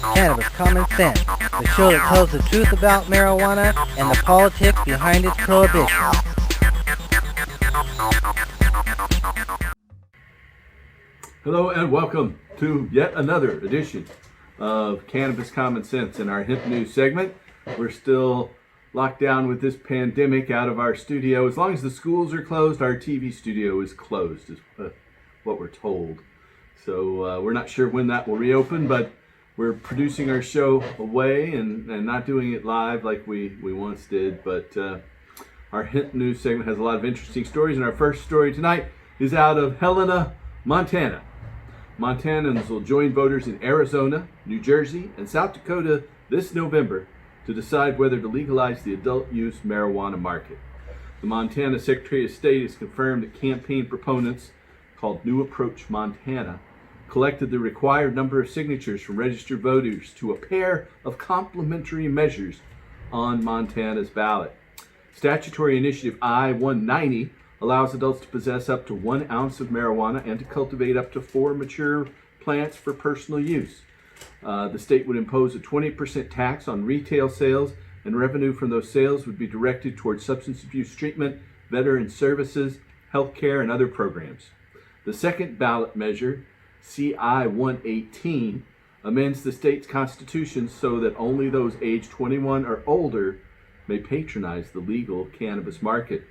Cannabis Common Sense, the show that tells the truth about marijuana and the politics behind its prohibition. Hello and welcome to yet another edition of Cannabis Common Sense. In our hemp news segment, we're still locked down with this pandemic out of our studio. As long as the schools are closed, our TV studio is closed, is what we're told. So we're not sure when that will reopen, but we're producing our show away and not doing it live like we once did. But our hemp news segment has a lot of interesting stories, and our first story tonight is out of Helena, Montana. Montanans will join voters in Arizona, New Jersey, and South Dakota this November to decide whether to legalize the adult-use marijuana market. The Montana Secretary of State has confirmed that campaign proponents, called New Approach Montana, collected the required number of signatures from registered voters to a pair of complementary measures on Montana's ballot. Statutory Initiative I-190 allows adults to possess up to 1 ounce of marijuana and to cultivate up to 4 mature plants for personal use. The state would impose a 20% tax on retail sales, and revenue from those sales would be directed towards substance abuse treatment, veteran services, health care, and other programs. The second ballot measure, CI 118, amends the state's constitution so that only those aged 21 or older may patronize the legal cannabis market.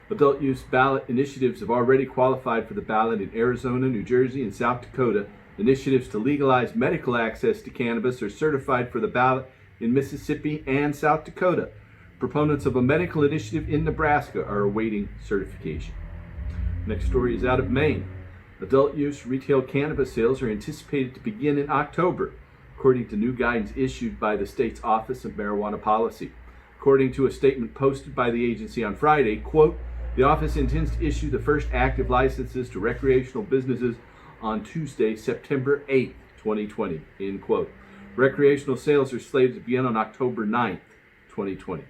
Adult use ballot initiatives have already qualified for the ballot in Arizona, New Jersey, and South Dakota. Initiatives to legalize medical access to cannabis are certified for the ballot in Mississippi and South Dakota. Proponents of a medical initiative in Nebraska are awaiting certification. Next story is out of Maine. Adult use retail cannabis sales are anticipated to begin in October, according to new guidance issued by the state's Office of Marijuana Policy. According to a statement posted by the agency on Friday, quote, the office intends to issue the first active licenses to recreational businesses on Tuesday, September 8th, 2020, end quote. Recreational sales are slated to begin on October 9th, 2020.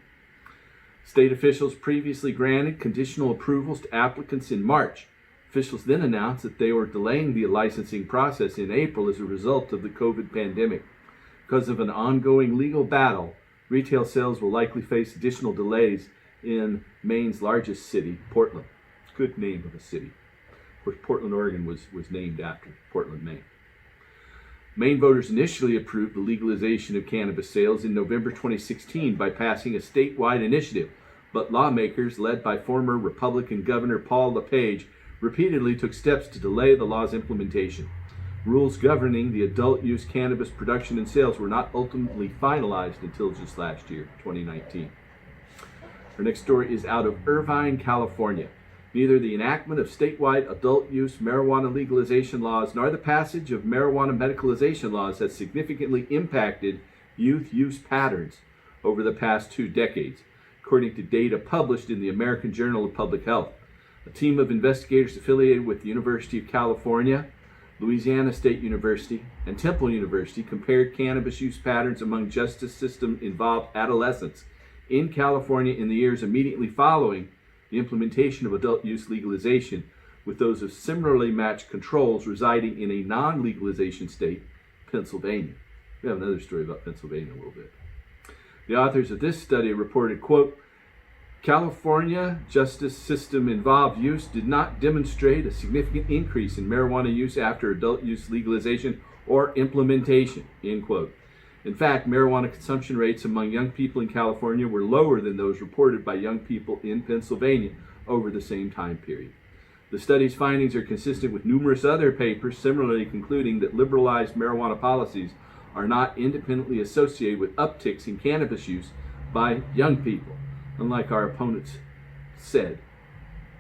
State officials previously granted conditional approvals to applicants in March. Officials then announced that they were delaying the licensing process in April as a result of the COVID pandemic. Because of an ongoing legal battle, retail sales will likely face additional delays in Maine's largest city, Portland. Good name of a city. Of course, Portland, Oregon was named after Portland, Maine. Maine voters initially approved the legalization of cannabis sales in November 2016 by passing a statewide initiative, but lawmakers led by former Republican Governor Paul LePage repeatedly took steps to delay the law's implementation. Rules governing the adult use cannabis production and sales were not ultimately finalized until just last year, 2019. Our next story is out of Irvine, California. Neither the enactment of statewide adult use marijuana legalization laws nor the passage of marijuana medicalization laws has significantly impacted youth use patterns over the past 2 decades, according to data published in the American Journal of Public Health. A team of investigators affiliated with the University of California, Louisiana State University, and Temple University compared cannabis use patterns among justice system-involved adolescents in California in the years immediately following the implementation of adult use legalization with those of similarly matched controls residing in a non-legalization state, Pennsylvania. We have another story about Pennsylvania in a little bit. The authors of this study reported, quote, California justice system involved use did not demonstrate a significant increase in marijuana use after adult use legalization or implementation, end quote. In fact, marijuana consumption rates among young people in California were lower than those reported by young people in Pennsylvania over the same time period. The study's findings are consistent with numerous other papers similarly concluding that liberalized marijuana policies are not independently associated with upticks in cannabis use by young people, unlike our opponents said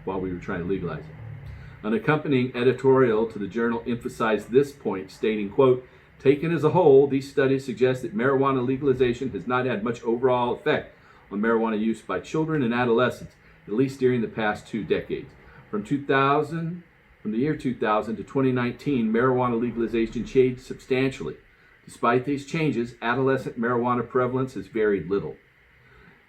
while we were trying to legalize it. An accompanying editorial to the journal emphasized this point, stating, quote, taken as a whole, these studies suggest that marijuana legalization has not had much overall effect on marijuana use by children and adolescents, at least during the past 2 decades. From the year 2000 to 2019, marijuana legalization changed substantially. Despite these changes, adolescent marijuana prevalence has varied little.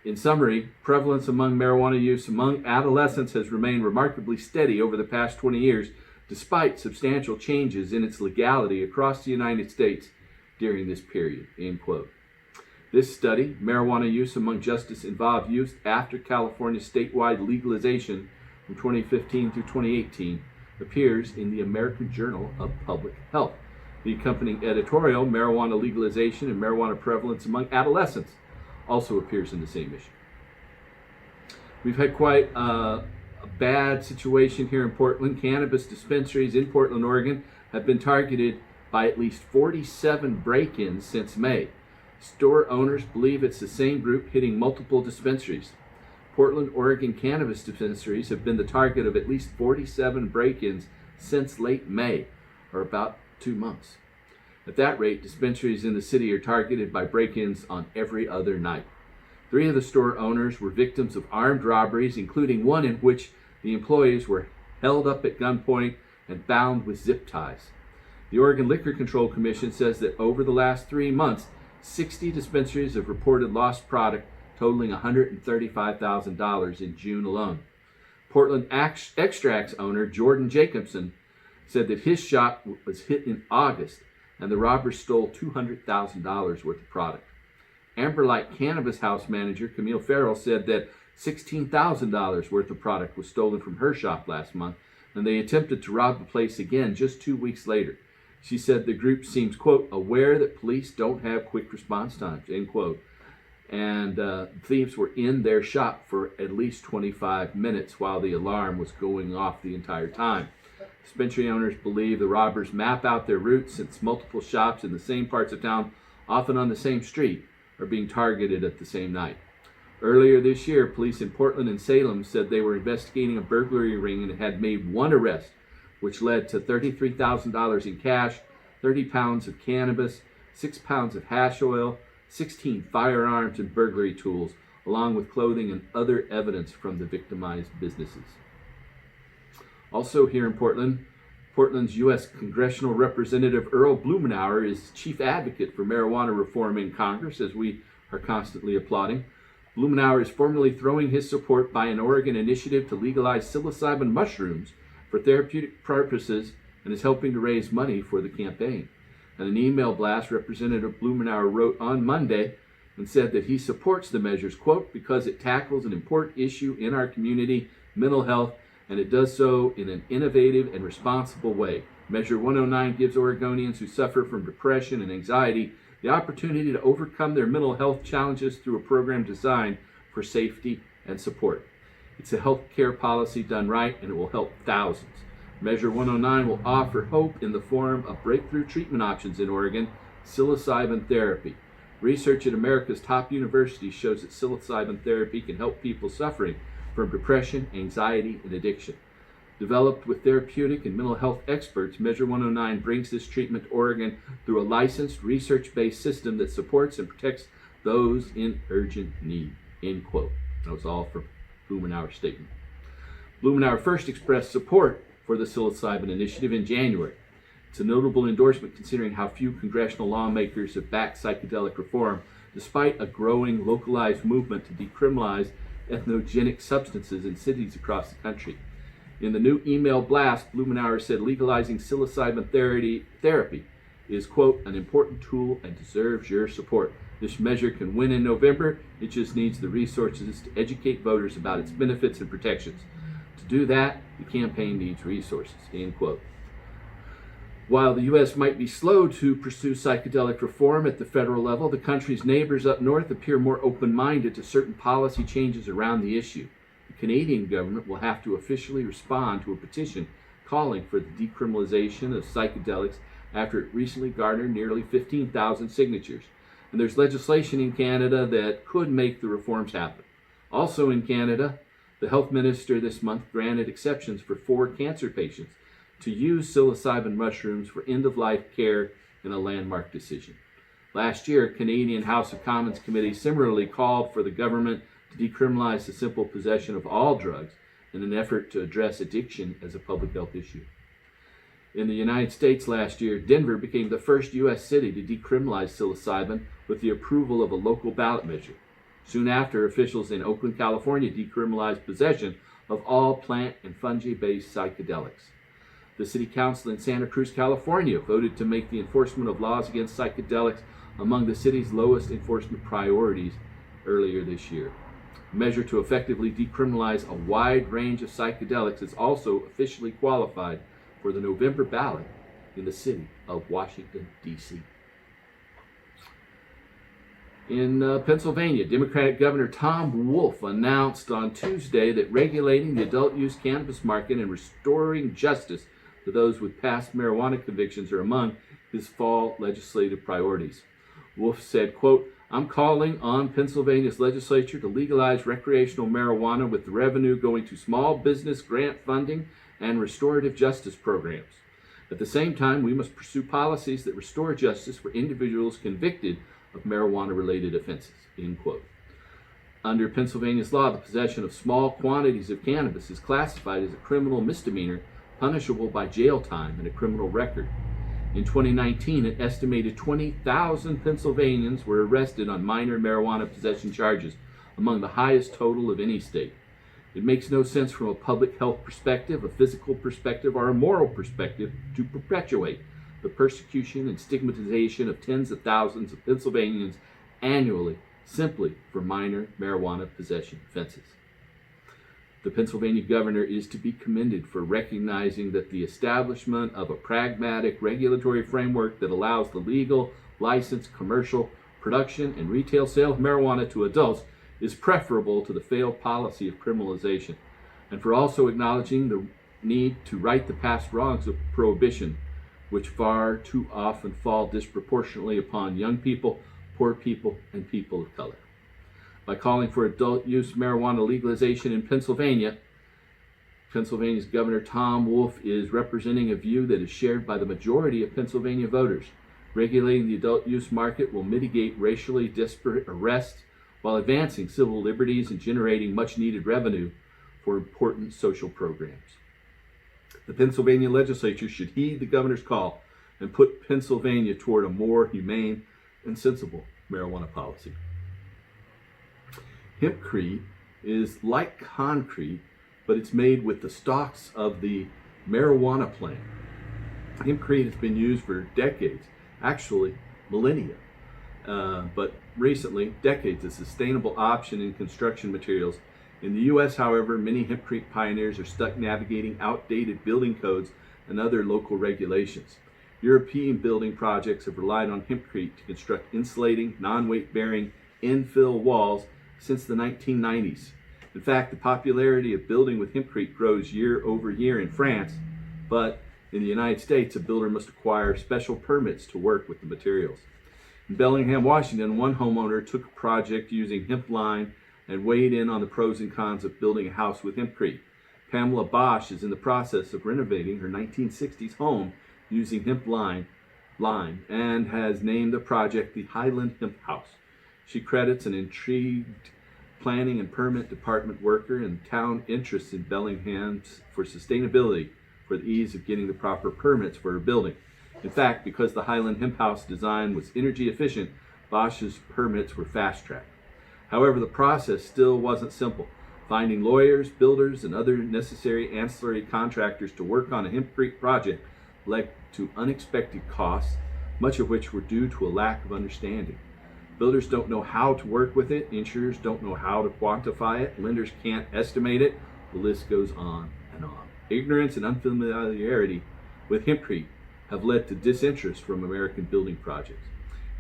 In summary, prevalence among marijuana use among adolescents has remained remarkably steady over the past 20 years, despite substantial changes in its legality across the United States during this period, end quote. This study, Marijuana Use Among Justice-Involved Youth After California's Statewide Legalization from 2015 through 2018, appears in the American Journal of Public Health. The accompanying editorial, Marijuana Legalization and Marijuana Prevalence Among Adolescents, also appears in the same issue. We've had quite a bad situation here in Portland. Cannabis dispensaries in Portland, Oregon have been targeted by at least 47 break-ins since May. Store owners believe it's the same group hitting multiple dispensaries. Portland, Oregon cannabis dispensaries have been the target of at least 47 break-ins since late May, or about 2 months. At that rate, dispensaries in the city are targeted by break-ins on every other night. 3 of the store owners were victims of armed robberies, including one in which the employees were held up at gunpoint and bound with zip ties. The Oregon Liquor Control Commission says that over the last 3 months, 60 dispensaries have reported lost product totaling $135,000 in June alone. Portland Extracts owner Jordan Jacobson said that his shop was hit in August and the robbers stole $200,000 worth of product. Amberlight Cannabis House manager Camille Farrell said that $16,000 worth of product was stolen from her shop last month, and they attempted to rob the place again just 2 weeks later. She said the group seems, quote, aware that police don't have quick response times, end quote. And thieves were in their shop for at least 25 minutes while the alarm was going off the entire time. Dispensary owners believe the robbers map out their routes since multiple shops in the same parts of town, often on the same street, are being targeted at the same night. Earlier this year, police in Portland and Salem said they were investigating a burglary ring and had made 1 arrest, which led to $33,000 in cash, 30 pounds of cannabis, 6 pounds of hash oil, 16 firearms and burglary tools, along with clothing and other evidence from the victimized businesses. Also here in Portland, Portland's U.S. Congressional Representative Earl Blumenauer is chief advocate for marijuana reform in Congress, as we are constantly applauding. Blumenauer is formally throwing his support by an Oregon initiative to legalize psilocybin mushrooms for therapeutic purposes and is helping to raise money for the campaign. In an email blast, Representative Blumenauer wrote on Monday and said that he supports the measures, quote, because it tackles an important issue in our community, mental health, and it does so in an innovative and responsible way. Measure 109 gives Oregonians who suffer from depression and anxiety the opportunity to overcome their mental health challenges through a program designed for safety and support. It's a health care policy done right, and it will help thousands. Measure 109 will offer hope in the form of breakthrough treatment options in Oregon, psilocybin therapy. Research at America's top universities shows that psilocybin therapy can help people suffering from depression, anxiety, and addiction. Developed with therapeutic and mental health experts, Measure 109 brings this treatment to Oregon through a licensed, research-based system that supports and protects those in urgent need, end quote. That was all from Blumenauer's statement. Blumenauer first expressed support for the psilocybin initiative in January. It's a notable endorsement considering how few congressional lawmakers have backed psychedelic reform, despite a growing localized movement to decriminalize ethnogenic substances in cities across the country. In the new email blast, Blumenauer said legalizing psilocybin therapy is, quote, an important tool and deserves your support. This measure can win in November. It just needs the resources to educate voters about its benefits and protections. To do that, the campaign needs resources, end quote. While the U.S. might be slow to pursue psychedelic reform at the federal level, the country's neighbors up north appear more open-minded to certain policy changes around the issue. The Canadian government will have to officially respond to a petition calling for the decriminalization of psychedelics after it recently garnered nearly 15,000 signatures. And there's legislation in Canada that could make the reforms happen. Also in Canada, the health minister this month granted exceptions for 4 cancer patients to use psilocybin mushrooms for end-of-life care in a landmark decision. Last year, Canadian House of Commons Committee similarly called for the government to decriminalize the simple possession of all drugs in an effort to address addiction as a public health issue. In the United States last year, Denver became the first U.S. city to decriminalize psilocybin with the approval of a local ballot measure. Soon after, officials in Oakland, California decriminalized possession of all plant and fungi-based psychedelics. The City Council in Santa Cruz, California voted to make the enforcement of laws against psychedelics among the city's lowest enforcement priorities earlier this year. A measure to effectively decriminalize a wide range of psychedelics is also officially qualified for the November ballot in the city of Washington, D.C. In Pennsylvania, Democratic Governor Tom Wolf announced on Tuesday that regulating the adult use cannabis market and restoring justice to those with past marijuana convictions are among his fall legislative priorities. Wolf said, quote, "I'm calling on Pennsylvania's legislature to legalize recreational marijuana with the revenue going to small business grant funding and restorative justice programs. At the same time, we must pursue policies that restore justice for individuals convicted of marijuana-related offenses," end quote. Under Pennsylvania's law, the possession of small quantities of cannabis is classified as a criminal misdemeanor punishable by jail time and a criminal record. In 2019, an estimated 20,000 Pennsylvanians were arrested on minor marijuana possession charges, among the highest total of any state. It makes no sense from a public health perspective, a physical perspective, or a moral perspective to perpetuate the persecution and stigmatization of tens of thousands of Pennsylvanians annually simply for minor marijuana possession offenses. The Pennsylvania governor is to be commended for recognizing that the establishment of a pragmatic regulatory framework that allows the legal, licensed, commercial, production, and retail sale of marijuana to adults is preferable to the failed policy of criminalization, and for also acknowledging the need to right the past wrongs of prohibition, which far too often fall disproportionately upon young people, poor people, and people of color. By calling for adult use marijuana legalization in Pennsylvania, Pennsylvania's Governor Tom Wolf is representing a view that is shared by the majority of Pennsylvania voters. Regulating the adult use market will mitigate racially disparate arrests while advancing civil liberties and generating much needed revenue for important social programs. The Pennsylvania legislature should heed the governor's call and put Pennsylvania toward a more humane and sensible marijuana policy. Hempcrete is like concrete, but it's made with the stalks of the marijuana plant. Hempcrete has been used for decades, actually millennia, but recently decades, as a sustainable option in construction materials. In the U.S., however, many hempcrete pioneers are stuck navigating outdated building codes and other local regulations. European building projects have relied on hempcrete to construct insulating, non-weight-bearing infill walls since the 1990s. In fact, the popularity of building with hempcrete grows year over year in France, but in the United States, a builder must acquire special permits to work with the materials. In Bellingham, Washington, one homeowner took a project using hemp line and weighed in on the pros and cons of building a house with hempcrete. Pamela Bosch is in the process of renovating her 1960s home using hemp line and has named the project the Highland Hemp House. She credits an intrigued planning and permit department worker and town interests in Bellingham for sustainability for the ease of getting the proper permits for her building. In fact, because the Highland Hemp House design was energy efficient, Bosch's permits were fast-tracked. However, the process still wasn't simple. Finding lawyers, builders, and other necessary ancillary contractors to work on a hempcrete project led to unexpected costs, much of which were due to a lack of understanding. Builders don't know how to work with it, insurers don't know how to quantify it, lenders can't estimate it, the list goes on and on. Ignorance and unfamiliarity with hempcrete have led to disinterest from American building projects.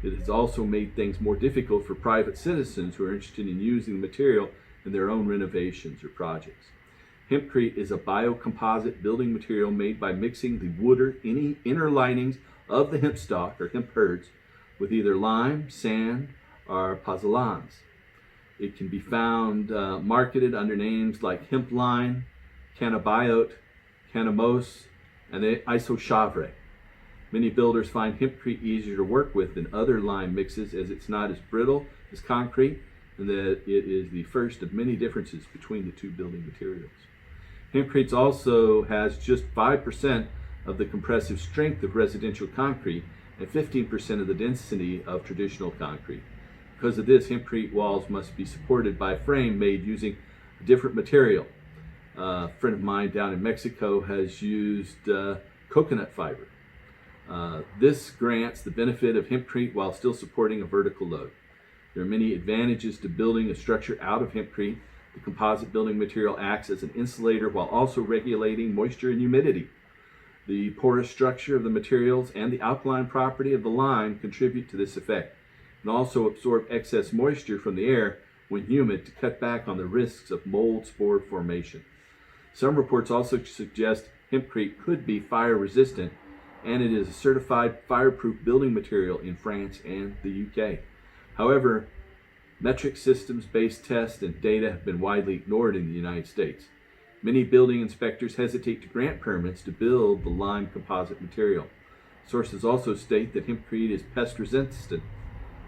It has also made things more difficult for private citizens who are interested in using the material in their own renovations or projects. Hempcrete is a biocomposite building material made by mixing the wood inner linings of the hemp stalk or hemp herds with either lime, sand, or pozzolans. It can be found marketed under names like hemp line, cannabiote, cannabis, and isochavre. Many builders find hempcrete easier to work with than other lime mixes as it's not as brittle as concrete and that it is the first of many differences between the two building materials. Hempcrete also has just 5% of the compressive strength of residential concrete and 15% of the density of traditional concrete. Because of this, hempcrete walls must be supported by a frame made using a different material. A friend of mine down in Mexico has used coconut fiber. This grants the benefit of hempcrete while still supporting a vertical load. There are many advantages to building a structure out of hempcrete. The composite building material acts as an insulator while also regulating moisture and humidity. The porous structure of the materials and the alkaline property of the lime contribute to this effect, and also absorb excess moisture from the air when humid to cut back on the risks of mold spore formation. Some reports also suggest hempcrete could be fire resistant, and it is a certified fireproof building material in France and the UK. However, metric systems-based tests and data have been widely ignored in the United States. Many building inspectors hesitate to grant permits to build the lime composite material. Sources also state that hempcrete is pest resistant,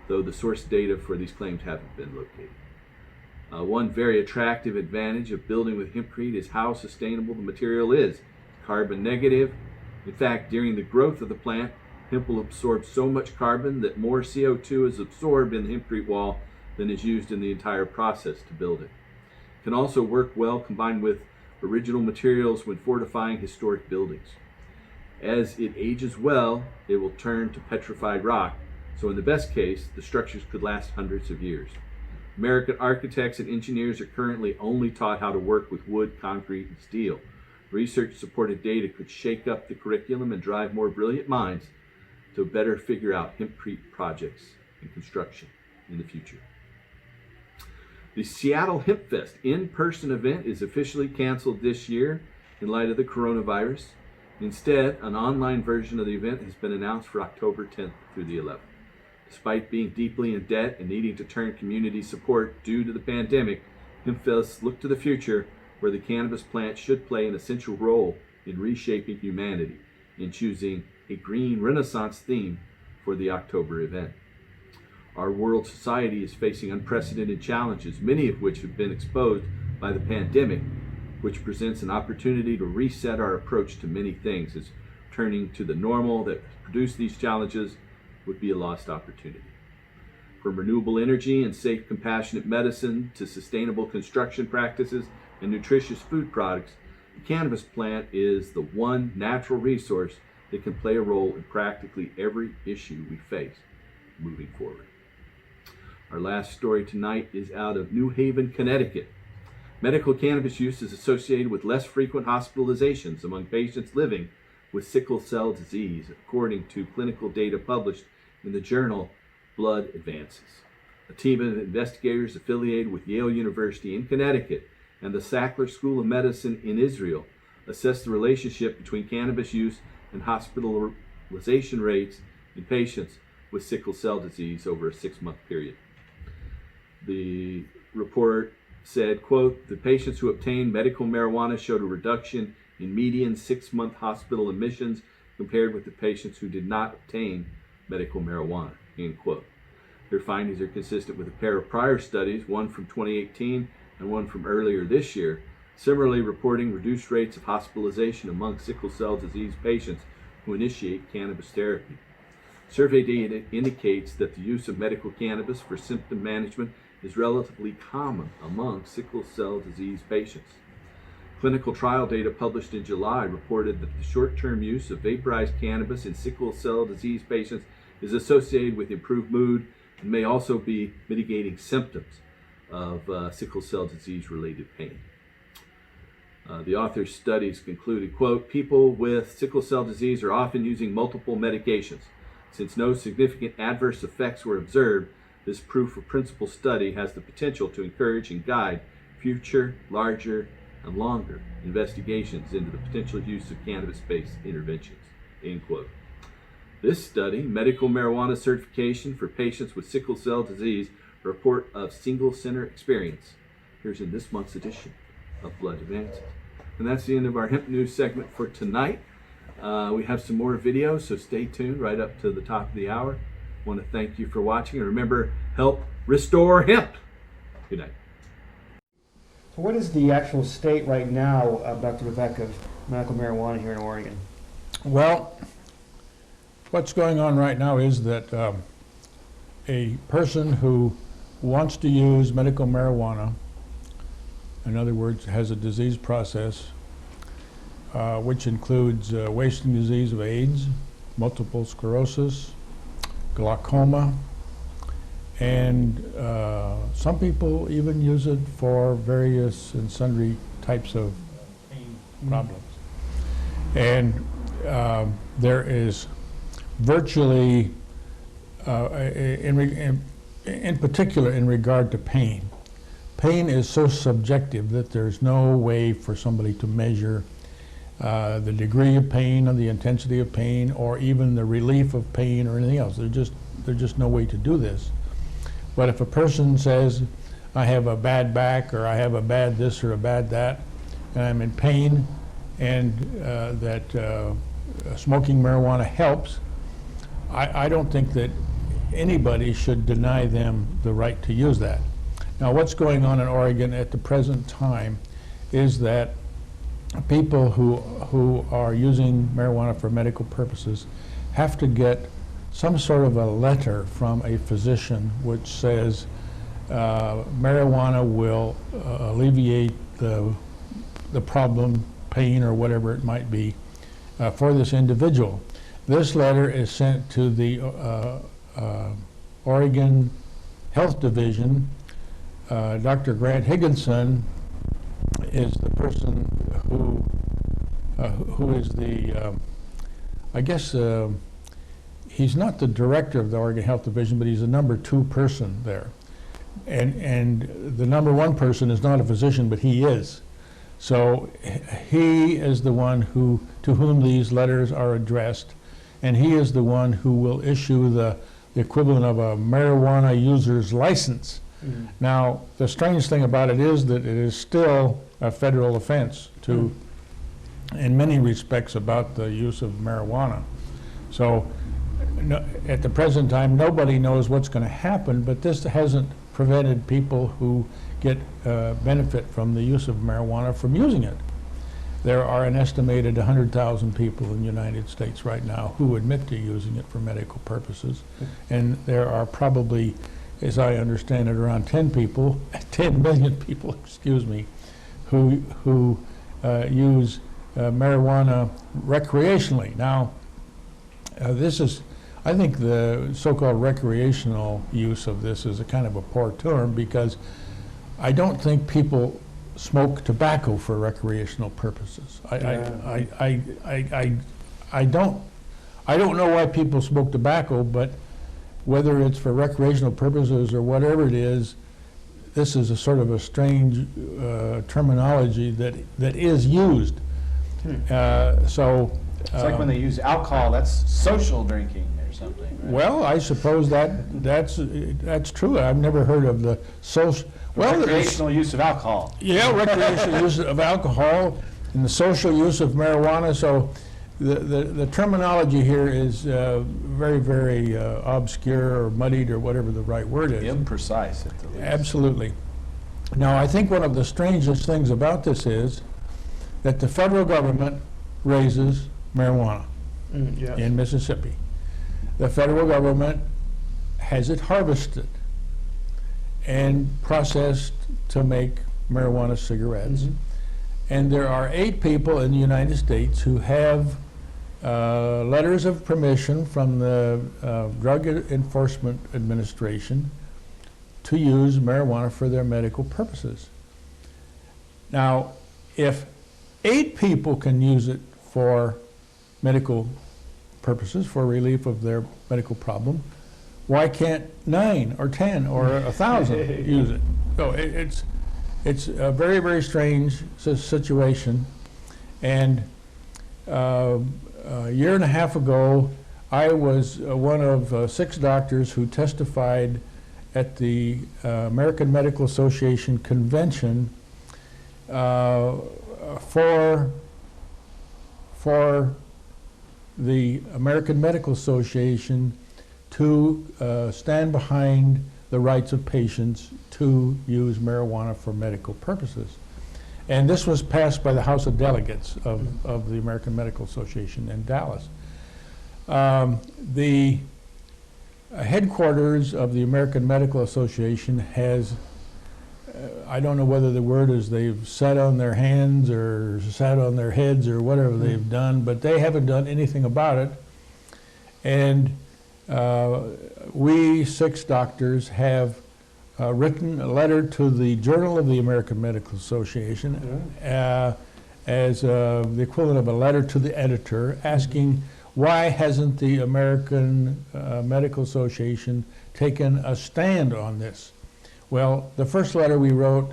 though the source data for these claims haven't been located. One very attractive advantage of building with hempcrete is how sustainable the material is. Carbon negative. In fact, during the growth of the plant, hemp will absorb so much carbon that more CO2 is absorbed in the hempcrete wall than is used in the entire process to build it. It can also work well combined with original materials when fortifying historic buildings. As it ages well, it will turn to petrified rock, so in the best case, the structures could last hundreds of years. American architects and engineers are currently only taught how to work with wood, concrete, and steel. Research-supported data could shake up the curriculum and drive more brilliant minds to better figure out hempcrete projects and construction in the future. The Seattle Hemp Fest in-person event is officially canceled this year in light of the coronavirus. Instead, an online version of the event has been announced for October 10th through the 11th. Despite being deeply in debt and needing to turn community support due to the pandemic, HempFest look to the future where the cannabis plant should play an essential role in reshaping humanity in choosing a green renaissance theme for the October event. Our world society is facing unprecedented challenges, many of which have been exposed by the pandemic, which presents an opportunity to reset our approach to many things, as turning to the normal that produced these challenges would be a lost opportunity. From renewable energy and safe, compassionate medicine to sustainable construction practices and nutritious food products, the cannabis plant is the one natural resource that can play a role in practically every issue we face moving forward. Our last story tonight is out of New Haven, Connecticut. Medical cannabis use is associated with less frequent hospitalizations among patients living with sickle cell disease, according to clinical data published in the journal Blood Advances. A team of investigators affiliated with Yale University in Connecticut and the Sackler School of Medicine in Israel assessed the relationship between cannabis use and hospitalization rates in patients with sickle cell disease over a 6-month period. The report said, quote, the patients who obtained medical marijuana showed a reduction in median 6-month hospital admissions compared with the patients who did not obtain medical marijuana, end quote. Their findings are consistent with a pair of prior studies, one from 2018 and one from earlier this year, similarly reporting reduced rates of hospitalization among sickle cell disease patients who initiate cannabis therapy. Survey data indicates that the use of medical cannabis for symptom management is relatively common among sickle cell disease patients. Clinical trial data published in July reported that the short-term use of vaporized cannabis in sickle cell disease patients is associated with improved mood and may also be mitigating symptoms of sickle cell disease-related pain. The author's studies concluded, quote, people with sickle cell disease are often using multiple medications. Since no significant adverse effects were observed, this proof of principle study has the potential to encourage and guide future, larger, and longer investigations into the potential use of cannabis-based interventions, end quote. This study, Medical Marijuana Certification for Patients with Sickle Cell Disease, a report of single center experience, here's in this month's edition of Blood Advances. And that's the end of our hemp news segment for tonight. We have some more videos, so stay tuned right up to the top of the hour. I want to thank you for watching, and remember, help restore hemp. Good night. So what is the actual state right now, Dr. Levesque, of medical marijuana here in Oregon? Well, what's going on right now is that a person who wants to use medical marijuana In other words, has a disease process which includes wasting disease of AIDS, multiple sclerosis, glaucoma, and some people even use it for various and sundry types of pain problems. And there is virtually, in particular in regard to pain, pain is so subjective that there's no way for somebody to measure the degree of pain or the intensity of pain or even the relief of pain or anything else. There's just no way to do this. But if a person says, I have a bad back or I have a bad this or a bad that, and I'm in pain, and that smoking marijuana helps, I don't think that anybody should deny them the right to use that. Now, what's going on in Oregon at the present time is that people who are using marijuana for medical purposes have to get some sort of a letter from a physician which says marijuana will alleviate the problem, pain, or whatever it might be for this individual. This letter is sent to the Oregon Health Division. Dr. Grant Higginson is the person who is the, I guess, he's not the director of the Oregon Health Division, but he's the number 2 person there. And the number 1 person is not a physician, but he is. So he is the one to whom these letters are addressed, and he is the one who will issue the equivalent of a marijuana user's license. Mm-hmm. Now, the strange thing about it is that it is still a federal offense to, in many respects, about the use of marijuana. So at the present time, nobody knows what's going to happen, but this hasn't prevented people who get benefit from the use of marijuana from using it. There are an estimated 100,000 people in the United States right now who admit to using it for medical purposes, and there are probably, as I understand it, around 10 million people, excuse me, who use marijuana recreationally. Now, this is, I think the so-called recreational use of this is a kind of a poor term, because I don't think people smoke tobacco for recreational purposes. I don't know why people smoke tobacco, but whether it's for recreational purposes or whatever it is, this is a sort of a strange terminology that is used. It's like when they use alcohol, that's social drinking or something, right? Well, I suppose that's true. I've never heard of the social. Well, recreational use of alcohol. Yeah, recreational use of alcohol and the social use of marijuana. So the terminology here is very, very obscure or muddied or whatever the right word is. Imprecise at the least. Absolutely. Now, I think one of the strangest things about this is that the federal government raises marijuana in Mississippi. The federal government has it harvested and processed to make marijuana cigarettes. Mm-hmm. And there are 8 people in the United States who have letters of permission from the Drug Enforcement Administration to use marijuana for their medical purposes. Now, if 8 people can use it for medical purposes, for relief of their medical problem, why can't 9 or 10 or 1,000 use it? So it's a very, very strange situation. And a year and a half ago, I was one of 6 doctors who testified at the American Medical Association convention for the American Medical Association to stand behind the rights of patients to use marijuana for medical purposes. And this was passed by the House of Delegates of the American Medical Association in Dallas. The headquarters of the American Medical Association has I don't know whether the word is they've sat on their hands or sat on their heads or whatever they've done, but they haven't done anything about it. And we 6 doctors have written a letter to the Journal of the American Medical Association as the equivalent of a letter to the editor asking why hasn't the American Medical Association taken a stand on this? Well, the first letter we wrote,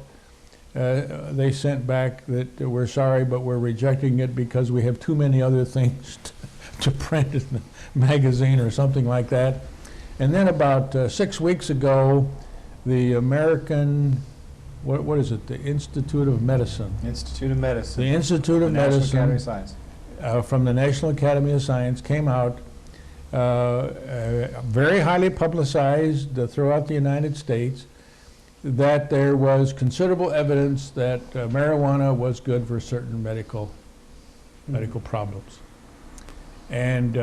they sent back that we're sorry, but we're rejecting it because we have too many other things to print in the magazine or something like that. And then about 6 weeks ago, the American, what is it, the Institute of Medicine? Institute of Medicine. The Institute of National Academy Medicine of Science. from the National Academy of Science came out, very highly publicized throughout the United States, that there was considerable evidence that marijuana was good for certain medical problems. And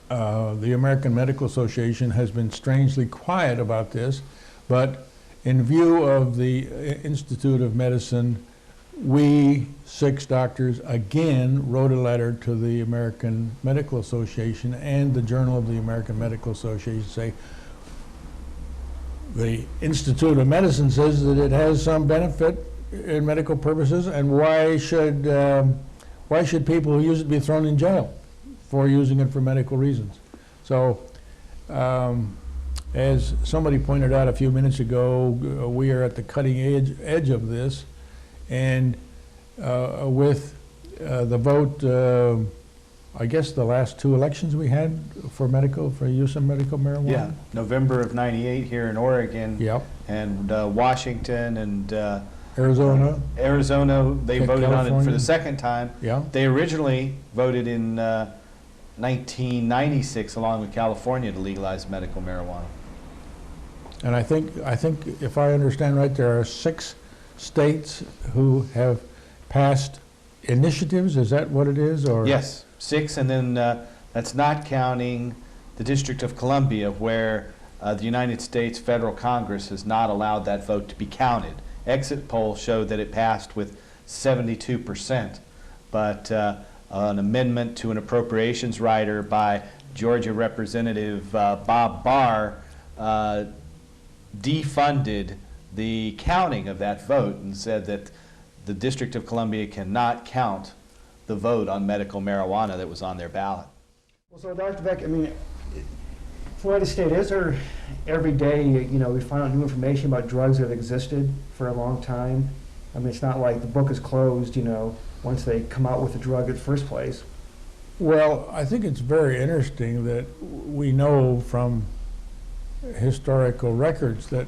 the American Medical Association has been strangely quiet about this, but in view of the Institute of Medicine, we 6 doctors again wrote a letter to the American Medical Association and the Journal of the American Medical Association, say the Institute of Medicine says that it has some benefit in medical purposes, and why should people who use it be thrown in jail for using it for medical reasons? So, as somebody pointed out a few minutes ago, we are at the cutting edge of this, and with the vote, I guess the last 2 elections we had for use of medical marijuana. Yeah, November of '98 here in Oregon. Yep. And Washington and Arizona. Arizona, they voted on it for California. the second time. Yeah. They originally voted in 1996, along with California, to legalize medical marijuana. And I think if I understand right, there are 6 states who have passed initiatives. Is that what it is? Or Yes, 6, and then that's not counting the District of Columbia, where the United States federal Congress has not allowed that vote to be counted. Exit polls showed that it passed with 72%, but an amendment to an appropriations rider by Georgia Representative Bob Barr defunded the counting of that vote and said that the District of Columbia cannot count the vote on medical marijuana that was on their ballot. Well, so Dr. Beck, I mean, Florida State, is there every day, we find out new information about drugs that have existed for a long time? I mean, it's not like the book is closed, once they come out with the drug in the first place. Well, I think it's very interesting that we know from historical records that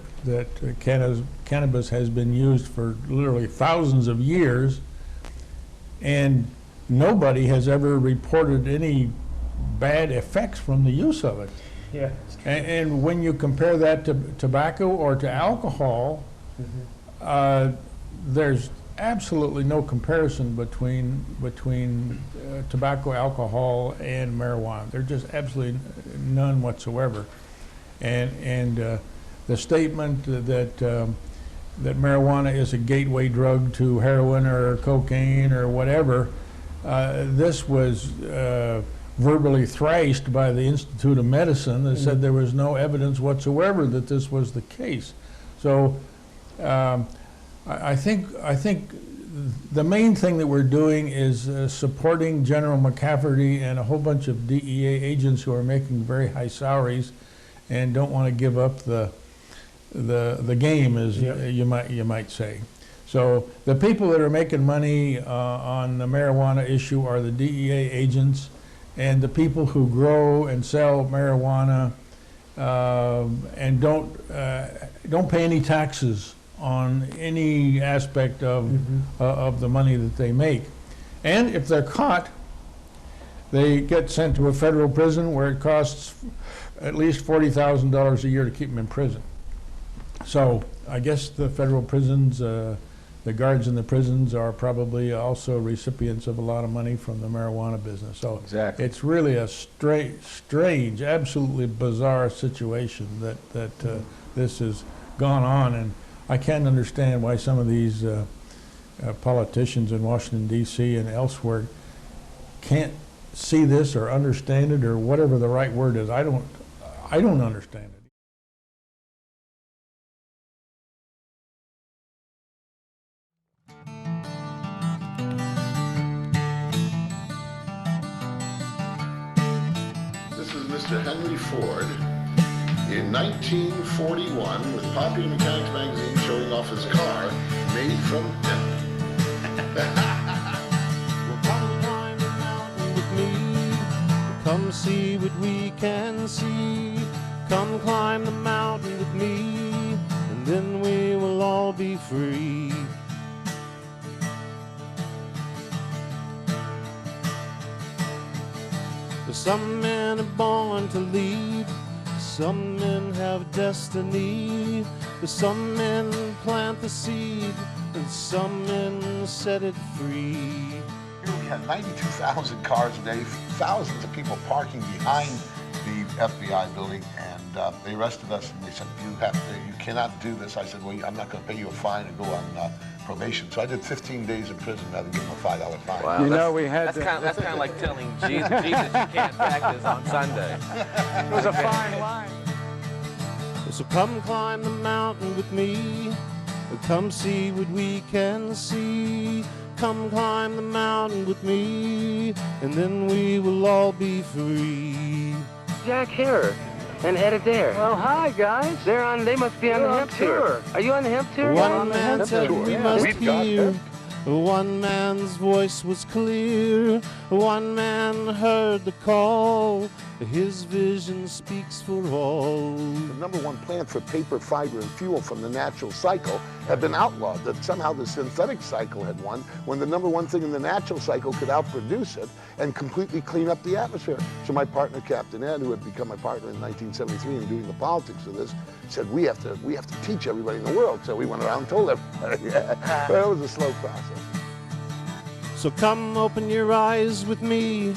cannabis has been used for literally thousands of years, and nobody has ever reported any bad effects from the use of it. Yeah. And when you compare that to tobacco or to alcohol, there's absolutely no comparison between tobacco, alcohol, and marijuana. There's just absolutely none whatsoever. And the statement that marijuana is a gateway drug to heroin or cocaine or whatever, this was verbally thrashed by the Institute of Medicine that said there was no evidence whatsoever that this was the case. So I think the main thing that we're doing is supporting General McCafferty and a whole bunch of DEA agents who are making very high salaries and don't want to give up the game, as you might say. So the people that are making money on the marijuana issue are the DEA agents and the people who grow and sell marijuana and don't pay any taxes on any aspect of the money that they make. And if they're caught, they get sent to a federal prison where it costs at least $40,000 a year to keep them in prison. So I guess the federal prisons, the guards in the prisons are probably also recipients of a lot of money from the marijuana business. So Exactly. it's really a strange, absolutely bizarre situation that this has gone on. And I can't understand why some of these politicians in Washington, D.C. and elsewhere can't see this or understand it or whatever the right word is. I don't understand it. This is Mr. Henry Ford in 1941 with Popular Mechanics magazine showing off his car made from hemp. Well, come climb the mountain with me. Come see what we can see. Come climb the mountain with me, and then we will all be free. Some men are born to lead, some men have destiny. Some men plant the seed, and some men set it free. Here we had 92,000 cars a day, thousands of people parking behind the FBI building, and they arrested us and they said, you cannot do this. I said, well, I'm not going to pay you a fine and go on probation. So I did 15 days in prison rather than give them a $5 fine. Wow, You know, we had that's kind of like telling Jesus you can't practice on Sunday. it was a fine line. So come climb the mountain with me. Come see what we can see. Come climb the mountain with me, and then we will all be free. Jack here and Ed Adair. Well, hi, guys. They must be on the hemp tour. Are you on the hemp tour? One man said we must We've got hear. hemp. One man's voice was clear. One man heard the call. His vision speaks for all. The number one plant for paper, fiber, and fuel from the natural cycle had been outlawed. That somehow the synthetic cycle had won, when the number one thing in the natural cycle could outproduce it and completely clean up the atmosphere. So my partner, Captain Ed, who had become my partner in 1973 and doing the politics of this, said, we have to teach everybody in the world. So we went around and told everybody. But it was a slow process. So come open your eyes with me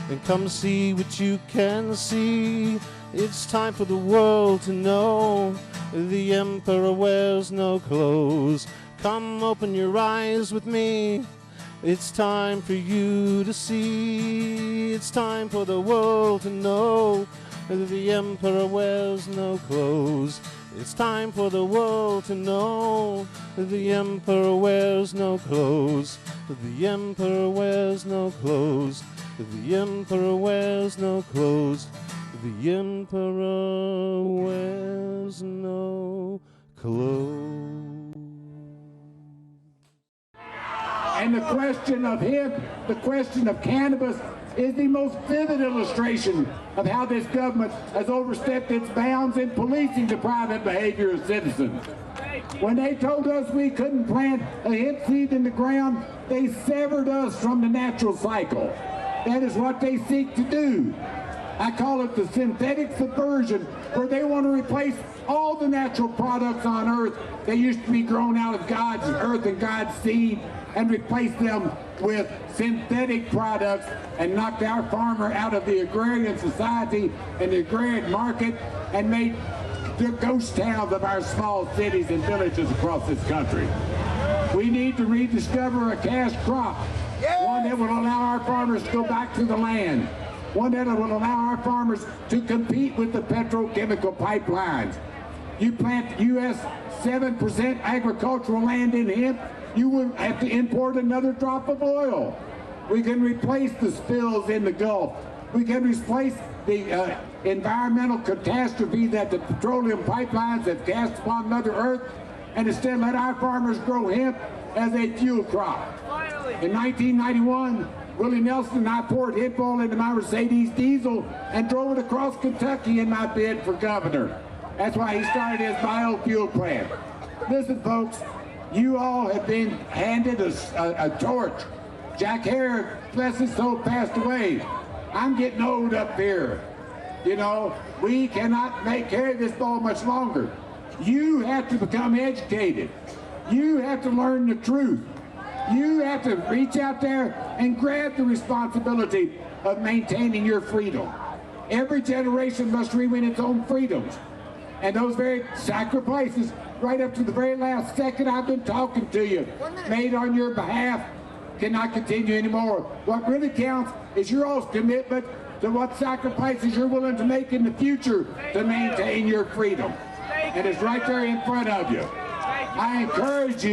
and come see what you can see. It's time for the world to know the emperor wears no clothes. Come open your eyes with me. It's time for you to see. It's time for the world to know the emperor wears no clothes. It's time for the world to know the emperor wears no clothes. The emperor wears no clothes. The emperor wears no clothes. The emperor wears no clothes. And the question of hemp, the question of cannabis, is the most vivid illustration of how this government has overstepped its bounds in policing the private behavior of citizens. When they told us we couldn't plant a hemp seed in the ground, they severed us from the natural cycle. That is what they seek to do. I call it the synthetic subversion, where they want to replace all the natural products on earth that used to be grown out of God's earth and God's seed, and replace them with synthetic products and knocked our farmer out of the agrarian society and the agrarian market and made the ghost towns of our small cities and villages across this country. We need to rediscover a cash crop, one that will allow our farmers to go back to the land, one that will allow our farmers to compete with the petrochemical pipelines. You plant U.S. 7% agricultural land in hemp, you will have to import another drop of oil. We can replace the spills in the Gulf. We can replace the environmental catastrophe that the petroleum pipelines have cast upon Mother Earth, and instead let our farmers grow hemp as a fuel crop. In 1991, Willie Nelson and I poured hemp oil into my Mercedes diesel and drove it across Kentucky in my bid for governor. That's why he started his biofuel plant. Listen, folks, you all have been handed a torch. Jack Hare, bless his soul, passed away. I'm getting old up here. You know, we cannot carry this ball much longer. You have to become educated. You have to learn the truth. You have to reach out there and grab the responsibility of maintaining your freedom. Every generation must rewin its own freedoms. And those very sacrifices, right up to the very last second I've been talking to you, made on your behalf, cannot continue anymore. What really counts is your all's commitment to what sacrifices you're willing to make in the future to maintain your freedom. And it's right there in front of you. I encourage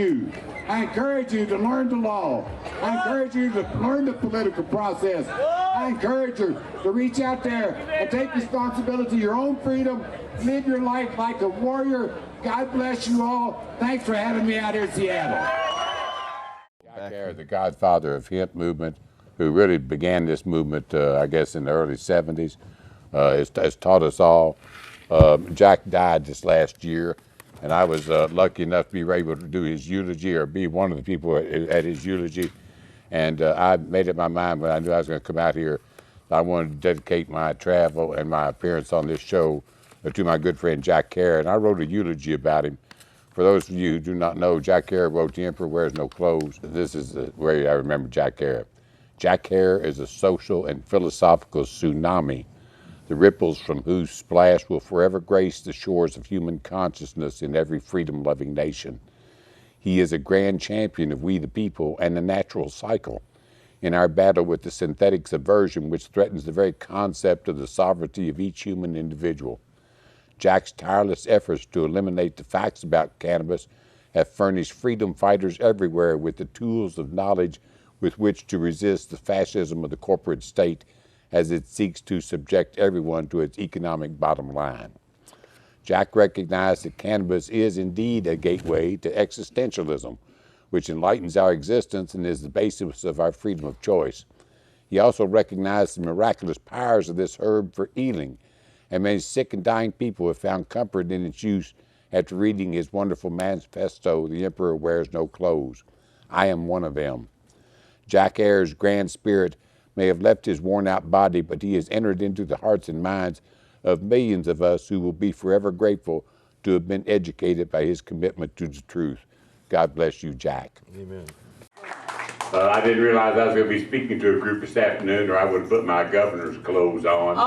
you to learn the law. I encourage you to learn the political process. I encourage you to reach out there and take responsibility of your own freedom. Live your life like a warrior. God bless you all. Thanks for having me out here in Seattle. Jack Hare, the godfather of hemp movement, who really began this movement, I guess, in the early 70s, has taught us all. Jack died this last year, and I was lucky enough to be able to do his eulogy or be one of the people at his eulogy. And I made up my mind when I knew I was going to come out here, I wanted to dedicate my travel and my appearance on this show to my good friend Jack Hare. And I wrote a eulogy about him. For those of you who do not know, Jack Hare wrote The Emperor Wears No Clothes. This is the way I remember Jack Hare. Jack Hare is a social and philosophical tsunami, the ripples from whose splash will forever grace the shores of human consciousness in every freedom-loving nation. He is a grand champion of we the people and the natural cycle in our battle with the synthetic subversion which threatens the very concept of the sovereignty of each human individual. Jack's tireless efforts to eliminate the facts about cannabis have furnished freedom fighters everywhere with the tools of knowledge with which to resist the fascism of the corporate state as it seeks to subject everyone to its economic bottom line. Jack recognized that cannabis is indeed a gateway to existentialism, which enlightens our existence and is the basis of our freedom of choice. He also recognized the miraculous powers of this herb for healing, and many sick and dying people have found comfort in its use after reading his wonderful manifesto, The Emperor Wears No Clothes. I am one of them. Jack Hare's grand spirit may have left his worn-out body, but he has entered into the hearts and minds of millions of us who will be forever grateful to have been educated by his commitment to the truth. God bless you, Jack. Amen. I didn't realize I was going to be speaking to a group this afternoon, or I would have put my governor's clothes on.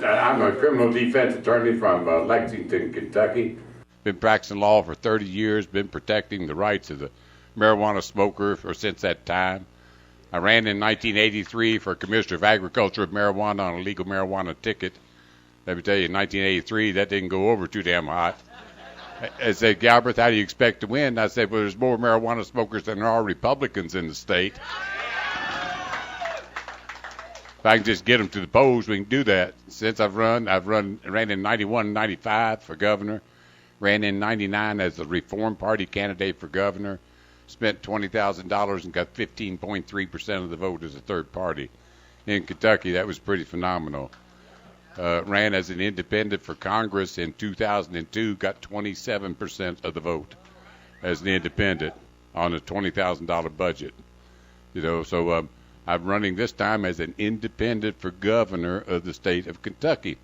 I'm a criminal defense attorney from Lexington, Kentucky. Been practicing law for 30 years, been protecting the rights of the marijuana smoker since that time. I ran in 1983 for Commissioner of Agriculture of Marijuana on a legal marijuana ticket. Let me tell you, in 1983, that didn't go over too damn hot. I said, Galbraith, how do you expect to win? I said, well, there's more marijuana smokers than there are Republicans in the state. If I can just get them to the polls, we can do that. Since I ran in 91 and 95 for governor, ran in 99 as the Reform Party candidate for governor, spent $20,000 and got 15.3% of the vote as a third party. In Kentucky, that was pretty phenomenal. Ran as an independent for Congress in 2002, got 27% of the vote as an independent on a $20,000 budget. So I'm running this time as an independent for governor of the state of Kentucky.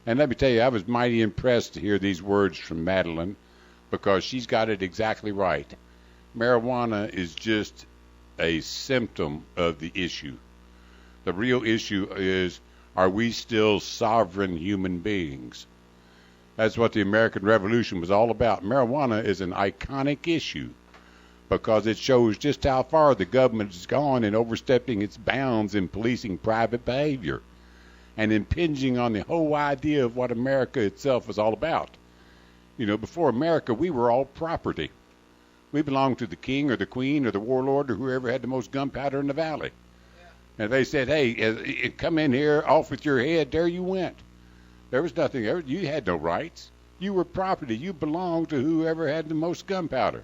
And let me tell you, I was mighty impressed to hear these words from Madeline, because she's got it exactly right. Marijuana is just a symptom of the issue. The real issue is, are we still sovereign human beings? That's what the American Revolution was all about. Marijuana is an iconic issue because it shows just how far the government has gone in overstepping its bounds in policing private behavior and impinging on the whole idea of what America itself was all about. Before America, we were all property. We belonged to the king or the queen or the warlord or whoever had the most gunpowder in the valley. And they said, hey, come in here, off with your head, there you went. There was nothing, you had no rights. You were property. You belonged to whoever had the most gunpowder.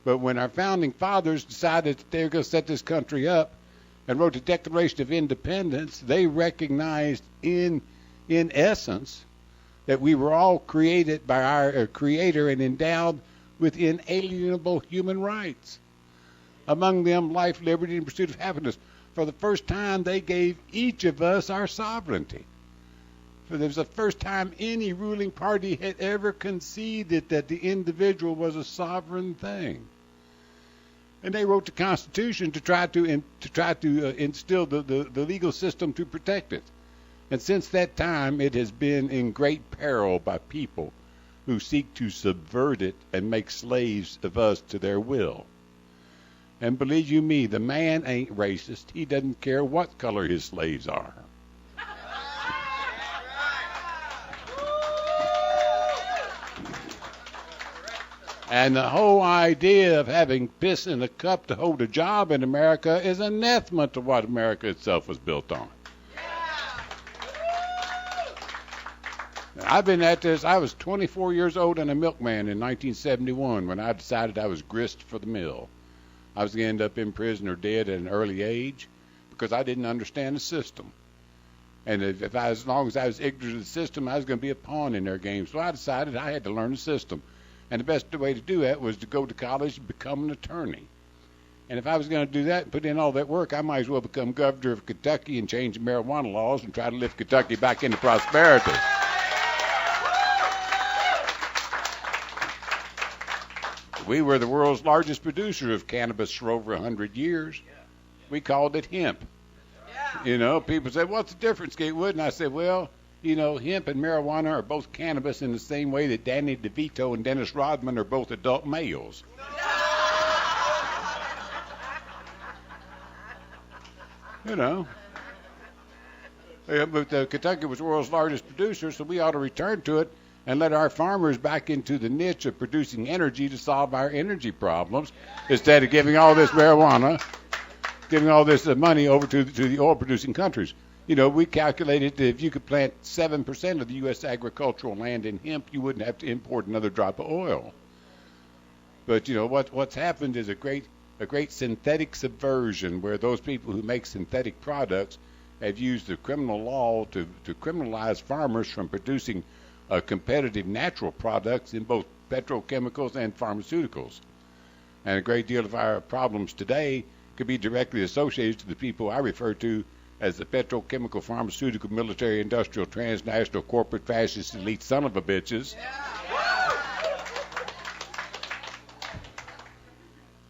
But when our founding fathers decided that they were going to set this country up and wrote the Declaration of Independence, they recognized in essence that we were all created by our Creator and endowed with inalienable human rights. Among them, life, liberty, and pursuit of happiness. For the first time, they gave each of us our sovereignty. For it was the first time any ruling party had ever conceded that the individual was a sovereign thing. And they wrote the Constitution to try to instill the legal system to protect it. And since that time, it has been in great peril by people who seek to subvert it and make slaves of us to their will. And believe you me, the man ain't racist. He doesn't care what color his slaves are. And the whole idea of having piss in a cup to hold a job in America is anathema to what America itself was built on. I've been at this. I was 24 years old and a milkman in 1971 when I decided I was grist for the mill. I was going to end up in prison or dead at an early age because I didn't understand the system. And as long as I was ignorant of the system, I was going to be a pawn in their game. So I decided I had to learn the system. And the best way to do that was to go to college and become an attorney. And if I was going to do that and put in all that work, I might as well become governor of Kentucky and change the marijuana laws and try to lift Kentucky back into prosperity. We were the world's largest producer of cannabis for over 100 years. We called it hemp. You know, people say, what's the difference, Gatewood? And I said, well, you know, hemp and marijuana are both cannabis in the same way that Danny DeVito and Dennis Rodman are both adult males. You know. Yeah, but Kentucky was the world's largest producer, so we ought to return to it and let our farmers back into the niche of producing energy to solve our energy problems instead of giving all this marijuana, giving all this money over to the oil-producing countries. You know, we calculated that if you could plant 7% of the U.S. agricultural land in hemp, you wouldn't have to import another drop of oil. But, you know, what's happened is a great synthetic subversion where those people who make synthetic products have used the criminal law to criminalize farmers from producing competitive natural products in both petrochemicals and pharmaceuticals. And a great deal of our problems today could be directly associated to the people I refer to as the petrochemical, pharmaceutical, military, industrial, transnational, corporate, fascist, elite son of a bitches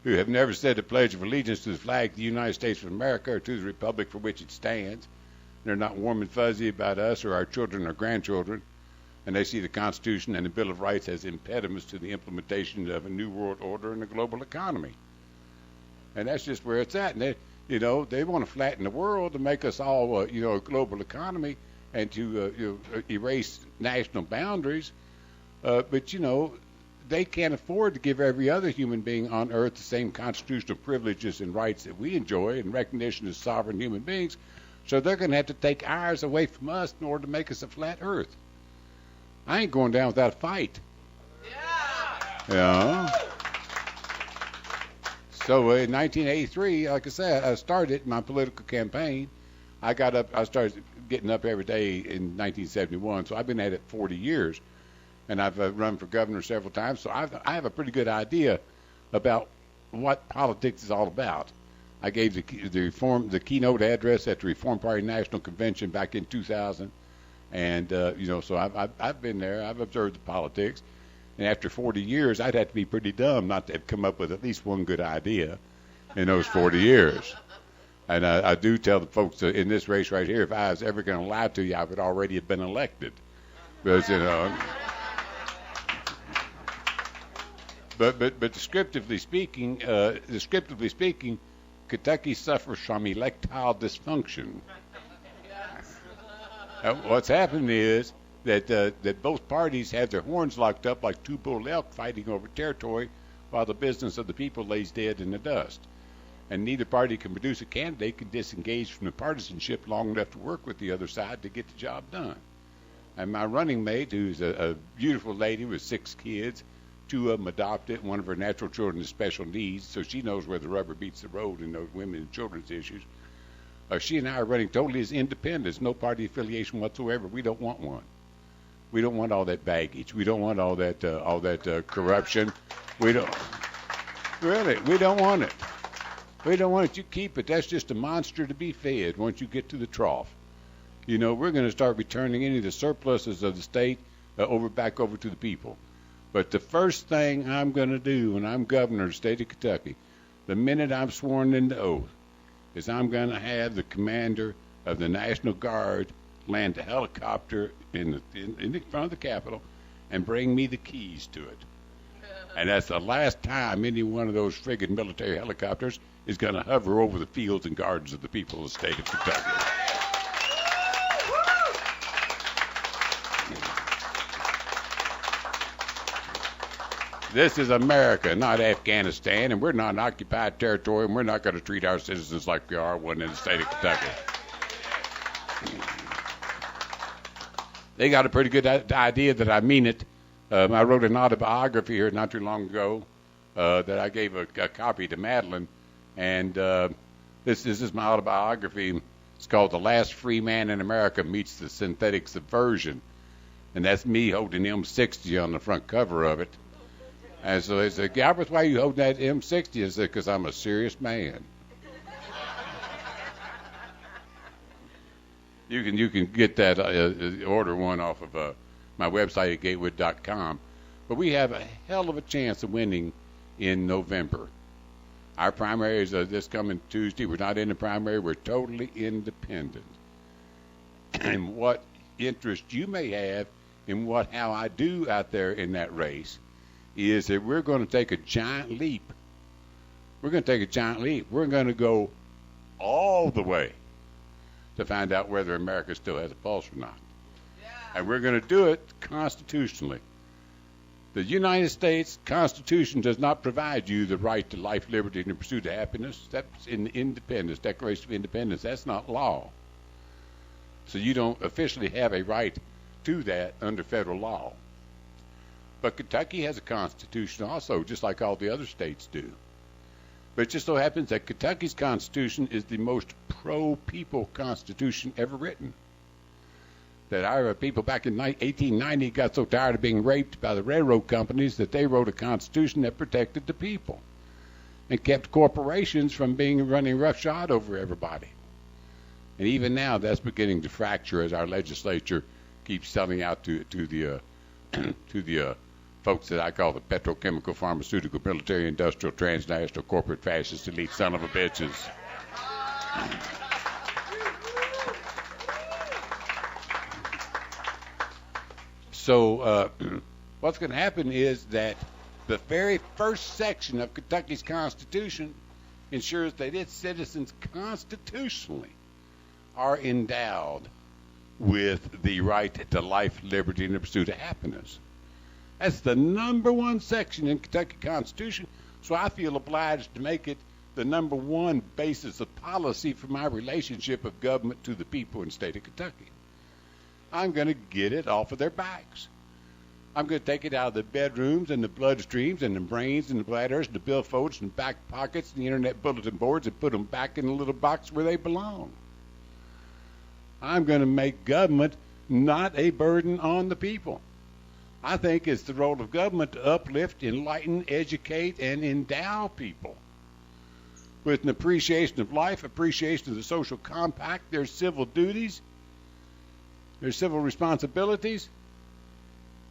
who have never said the Pledge of Allegiance to the flag of the United States of America or to the republic for which it stands. They're not warm and fuzzy about us or our children or grandchildren, and they see the Constitution and the Bill of Rights as impediments to the implementation of a new world order and a global economy. And that's just where it's at. And they want to flatten the world to make us all, a global economy and to erase national boundaries. But, they can't afford to give every other human being on earth the same constitutional privileges and rights that we enjoy and recognition as sovereign human beings. So they're going to have to take ours away from us in order to make us a flat earth. I ain't going down without a fight. Yeah. So in 1983, like I said, I started my political campaign. I started getting up every day in 1971, so I've been at it 40 years. And I've run for governor several times, so I have a pretty good idea about what politics is all about. I gave the keynote address at the Reform Party National Convention back in 2000, and so I've been there. I've observed the politics, and after 40 years, I'd have to be pretty dumb not to have come up with at least one good idea in those 40 years. And I do tell the folks in this race right here, if I was ever going to lie to you, I would already have been elected, because But descriptively speaking, Kentucky suffers from electile dysfunction. What's happened is that both parties have their horns locked up like two bull elk fighting over territory, while the business of the people lays dead in the dust. And neither party can produce a candidate can disengage from the partisanship long enough to work with the other side to get the job done. And my running mate, who's a beautiful lady with 6 kids, 2 of them adopted, one of her natural children has special needs, so she knows where the rubber meets the road in those women and children's issues. She and I are running totally as independents, no party affiliation whatsoever. We don't want one. We don't want all that baggage. We don't want all that corruption. We don't want it. We don't want it. You keep it. That's just a monster to be fed once you get to the trough. We're going to start returning any of the surpluses of the state back over to the people. But the first thing I'm going to do when I'm governor of the state of Kentucky, the minute I'm sworn into oath, is I'm going to have the commander of the National Guard land a helicopter in the front of the Capitol and bring me the keys to it. And that's the last time any one of those friggin' military helicopters is going to hover over the fields and gardens of the people of the state of Kentucky. This is America, not Afghanistan, and we're not an occupied territory, and we're not going to treat our citizens like we are one in the state of Kentucky. They got a pretty good idea that I mean it. I wrote an autobiography here not too long ago that I gave a copy to Madeline, and this is my autobiography. It's called The Last Free Man in America Meets the Synthetic Subversion, and that's me holding M60 on the front cover of it. And so they said, Galbraith, why are you holding that M60? I said, because I'm a serious man. You can get that, order one off of my website at gatewood.com. But we have a hell of a chance of winning in November. Our primary is this coming Tuesday. We're not in the primary. We're totally independent. And what interest you may have in how I do out there in that race is that we're going to take a giant leap. We're going to take a giant leap. We're going to go all the way to find out whether America still has a pulse or not. Yeah. And we're going to do it constitutionally. The United States Constitution does not provide you the right to life, liberty, and the pursuit of happiness. That's in the Independence, Declaration of Independence. That's not law. So you don't officially have a right to that under federal law. But Kentucky has a constitution also, just like all the other states do. But it just so happens that Kentucky's constitution is the most pro-people constitution ever written. That our people back in 1890 got so tired of being raped by the railroad companies that they wrote a constitution that protected the people and kept corporations from running roughshod over everybody. And even now, that's beginning to fracture as our legislature keeps selling out to the folks that I call the petrochemical, pharmaceutical, military, industrial, transnational, corporate, fascist, elite son of a bitches. So what's going to happen is that the very first section of Kentucky's Constitution ensures that its citizens constitutionally are endowed with the right to life, liberty, and the pursuit of happiness. That's the number one section in Kentucky Constitution, so I feel obliged to make it the number one basis of policy for my relationship of government to the people in the state of Kentucky. I'm going to get it off of their backs. I'm going to take it out of the bedrooms and the bloodstreams and the brains and the bladders and the billfolds and back pockets and the internet bulletin boards and put them back in the little box where they belong. I'm going to make government not a burden on the people. I think it's the role of government to uplift, enlighten, educate, and endow people with an appreciation of life, appreciation of the social compact, their civil duties, their civil responsibilities,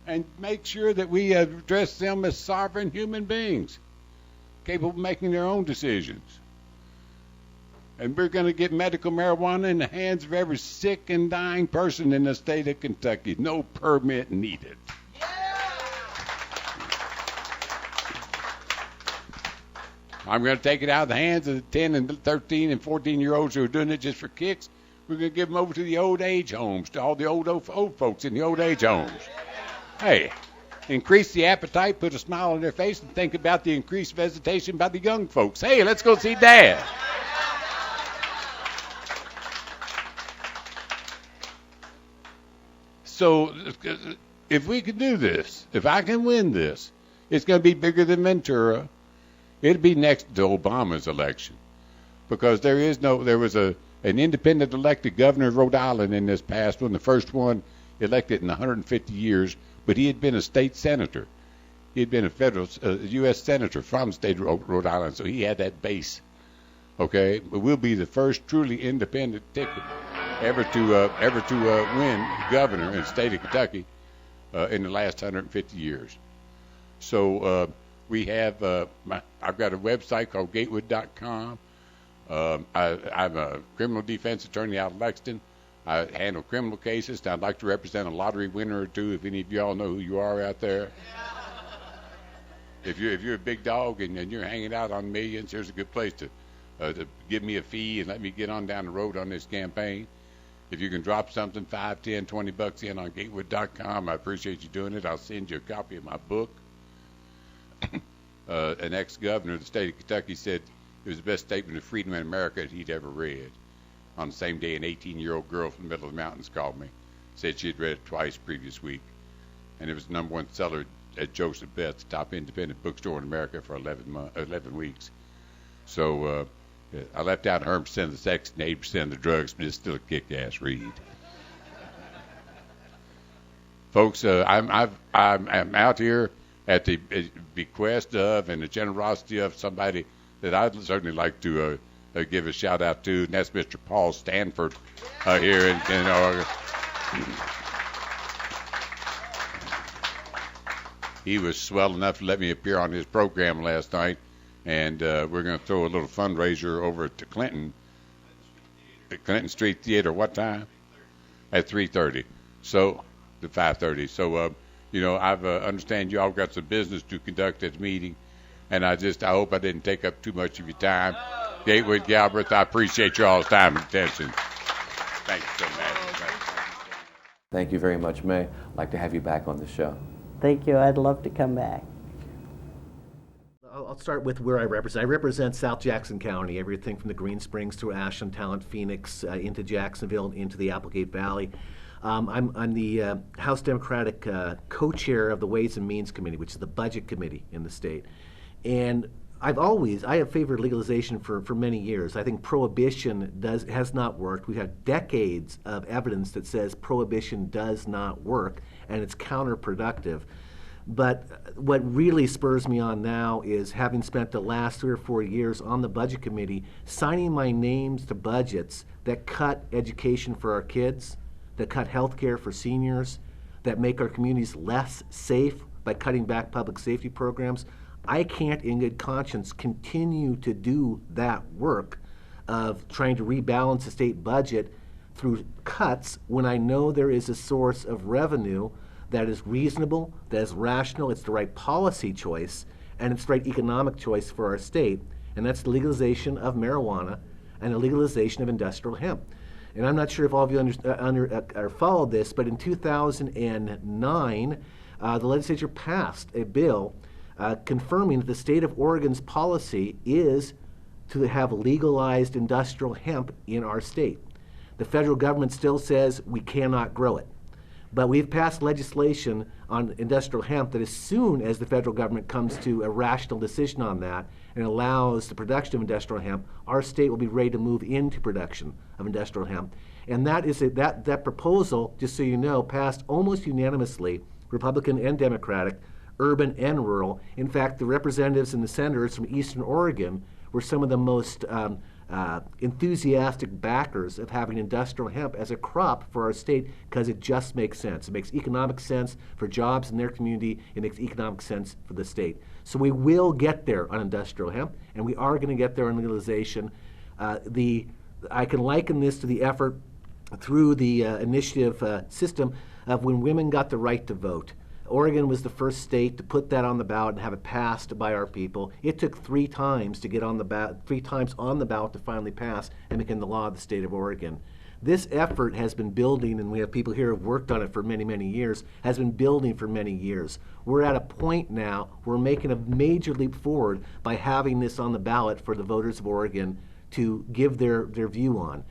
and make sure that we address them as sovereign human beings, capable of making their own decisions. And we're going to get medical marijuana in the hands of every sick and dying person in the state of Kentucky. No permit needed. I'm going to take it out of the hands of the 10 and 13 and 14-year-olds who are doing it just for kicks. We're going to give them over to the old age homes, to all the old folks in the old age homes. Hey, increase the appetite, put a smile on their face, and think about the increased visitation by the young folks. Hey, let's go see Dad. So if we can do this, if I can win this, it's going to be bigger than Ventura. It'll be next to Obama's election, because there was an independent elected governor of Rhode Island in this past one, the first one elected in 150 years, but he had been a state senator. He had been a federal U.S. senator from the state of Rhode Island, so he had that base. Okay, but we'll be the first truly independent ticket ever to win governor in the state of Kentucky in the last 150 years. So we have I've got a website called gatewood.com. I'm a criminal defense attorney out of Lexington. I handle criminal cases. And I'd like to represent a lottery winner or two, if any of y'all know who you are out there. If you're a big dog and you're hanging out on millions, here's a good place to give me a fee and let me get on down the road on this campaign. If you can drop something, 5, 10, 20 bucks in on Gatewood.com, I appreciate you doing it. I'll send you a copy of my book. An ex-governor of the state of Kentucky said it was the best statement of freedom in America that he'd ever read. On the same day, an 18-year-old girl from the middle of the mountains called me, said she had read it twice previous week, and it was the #1 seller at Joseph Beth's, top independent bookstore in America, for 11 weeks. So I left out 100% of the sex and 80% of the drugs, but it's still a kick-ass read. Folks, I'm out here at the bequest of and the generosity of somebody that I'd certainly like to give a shout out to, and that's Mr. Paul Stanford here in Oregon. He was swell enough to let me appear on his program last night, and we're going to throw a little fundraiser over at the Clinton Street Theater. What time? At 3:30. So, to 5:30. So, I understand you all got some business to conduct at the meeting, and I hope I didn't take up too much of your time. Gatewood Galbraith, I appreciate your all's time and attention. Thank you so much. Thank you very much, May. I'd like to have you back on the show. Thank you. I'd love to come back. I'll start with where I represent. I represent South Jackson County, everything from the Green Springs through Ashland, Talent, Phoenix, into Jacksonville, into the Applegate Valley. I'm the House Democratic co-chair of the Ways and Means Committee, which is the budget committee in the state. And I have favored legalization for many years. I think prohibition has not worked. We've had decades of evidence that says prohibition does not work, and it's counterproductive. But what really spurs me on now is, having spent the last 3 or 4 years on the budget committee, signing my names to budgets that cut education for our kids, that cut health care for seniors, that make our communities less safe by cutting back public safety programs. I can't in good conscience continue to do that work of trying to rebalance the state budget through cuts when I know there is a source of revenue that is reasonable, that is rational, it's the right policy choice, and it's the right economic choice for our state, and that's the legalization of marijuana and the legalization of industrial hemp. And I'm not sure if all of you followed this, but in 2009, the legislature passed a bill confirming that the state of Oregon's policy is to have legalized industrial hemp in our state. The federal government still says we cannot grow it. But we've passed legislation on industrial hemp that as soon as the federal government comes to a rational decision on that and allows the production of industrial hemp, our state will be ready to move into production of industrial hemp. And that proposal, just so you know, passed almost unanimously, Republican and Democratic, urban and rural. In fact, the representatives and the senators from Eastern Oregon were some of the most enthusiastic backers of having industrial hemp as a crop for our state, because it just makes sense. It makes economic sense for jobs in their community. It makes economic sense for the state. So we will get there on industrial hemp, and we are going to get there on legalization. I can liken this to the effort through the initiative system of when women got the right to vote. Oregon was the first state to put that on the ballot and have it passed by our people. It took 3 times to get on the ballot, 3 times on the ballot to finally pass and become the law of the state of Oregon. This effort has been building, and we have people here who have worked on it for many, many years, has been building for many years. We're at a point now where we're making a major leap forward by having this on the ballot for the voters of Oregon to give their view on.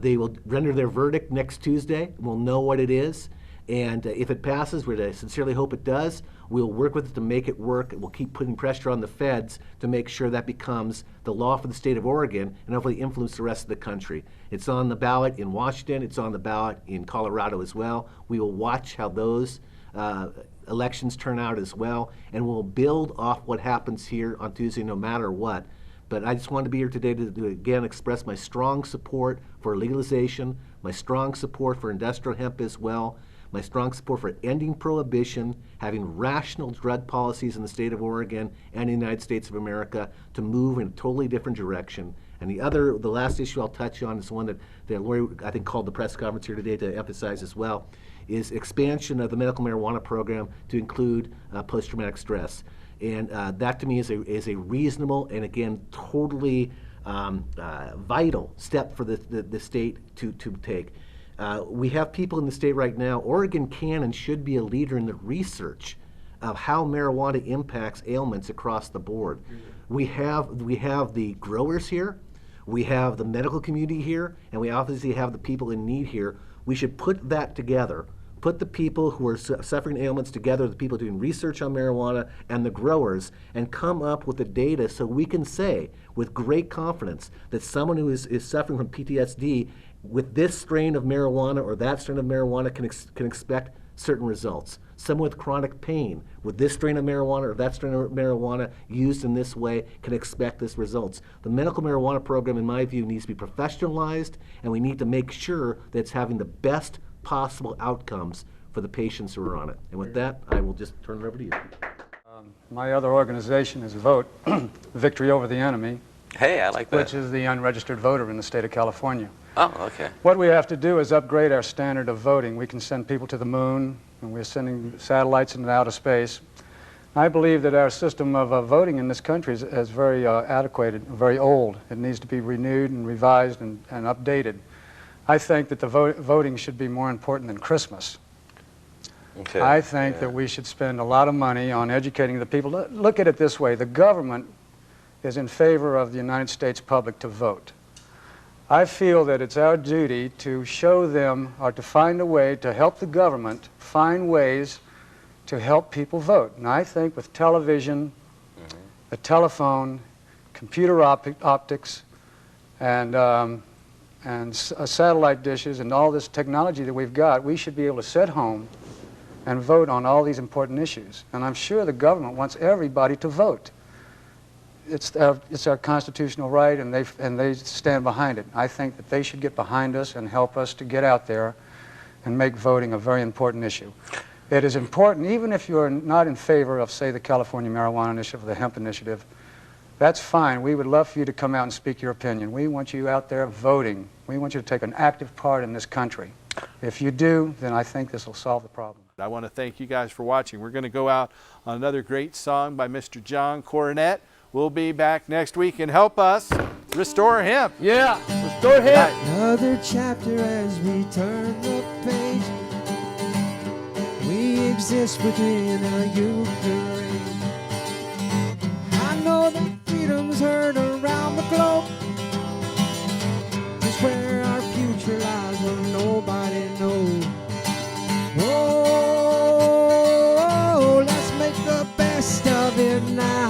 They will render their verdict next Tuesday. We'll know what it is. And if it passes, which I sincerely hope it does, we'll work with it to make it work. We'll keep putting pressure on the feds to make sure that becomes the law for the state of Oregon and hopefully influence the rest of the country. It's on the ballot in Washington. It's on the ballot in Colorado as well. We will watch how those elections turn out as well, and we'll build off what happens here on Tuesday no matter what. But I just wanted to be here today to again express my strong support for legalization, my strong support for industrial hemp as well, my strong support for ending prohibition, having rational drug policies in the state of Oregon and the United States of America to move in a totally different direction. And the last issue I'll touch on is the one that Lori, I think, called the press conference here today to emphasize as well, is expansion of the medical marijuana program to include post-traumatic stress. And that to me is a reasonable and, again, totally vital step for the state to take. We have people in the state right now. Oregon can and should be a leader in the research of how marijuana impacts ailments across the board. We have the growers here, we have the medical community here, and we obviously have the people in need here. We should put that together, put the people who are suffering ailments together, the people doing research on marijuana and the growers, and come up with the data so we can say with great confidence that someone who is suffering from PTSD with this strain of marijuana or that strain of marijuana can expect certain results. Someone with chronic pain with this strain of marijuana or that strain of marijuana used in this way can expect this results. The medical marijuana program, in my view, needs to be professionalized, and we need to make sure that it's having the best possible outcomes for the patients who are on it. And with that, I will just turn it over to you. My other organization is VOTE, Victory Over the Enemy. Hey, I like that. Which is the unregistered voter in the state of California. Oh, okay. What we have to do is upgrade our standard of voting. We can send people to the moon, and we're sending satellites into outer space. I believe that our system of voting in this country is very antiquated, very old. It needs to be renewed and revised and updated. I think that the voting should be more important than Christmas. Okay. I think that we should spend a lot of money on educating the people. Look at it this way. The government is in favor of the United States public to vote. I feel that it's our duty to show them or to find a way to help the government find ways to help people vote. And I think with television, the telephone, computer optics, and satellite dishes and all this technology that we've got, we should be able to sit home and vote on all these important issues. And I'm sure the government wants everybody to vote. It's our constitutional right, and they stand behind it. I think that they should get behind us and help us to get out there and make voting a very important issue. It is important, even if you're not in favor of, say, the California Marijuana Initiative or the Hemp Initiative, that's fine. We would love for you to come out and speak your opinion. We want you out there voting. We want you to take an active part in this country. If you do, then I think this will solve the problem. I want to thank you guys for watching. We're going to go out on another great song by Mr. John Coronet. We'll be back next week and help us restore hemp. Yeah, restore hemp. Another chapter as we turn the page. We exist within a Ukraine. I know that freedom's heard around the globe. Just where our future lies will nobody know. Oh, let's make the best of it now.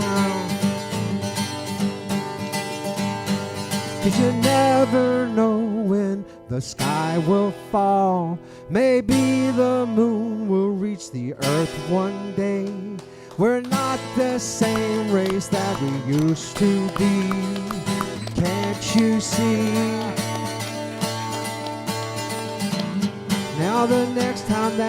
'Cause you never know when the sky will fall. Maybe the moon will reach the earth one day. We're not the same race that we used to be. Can't you see? Now the next time that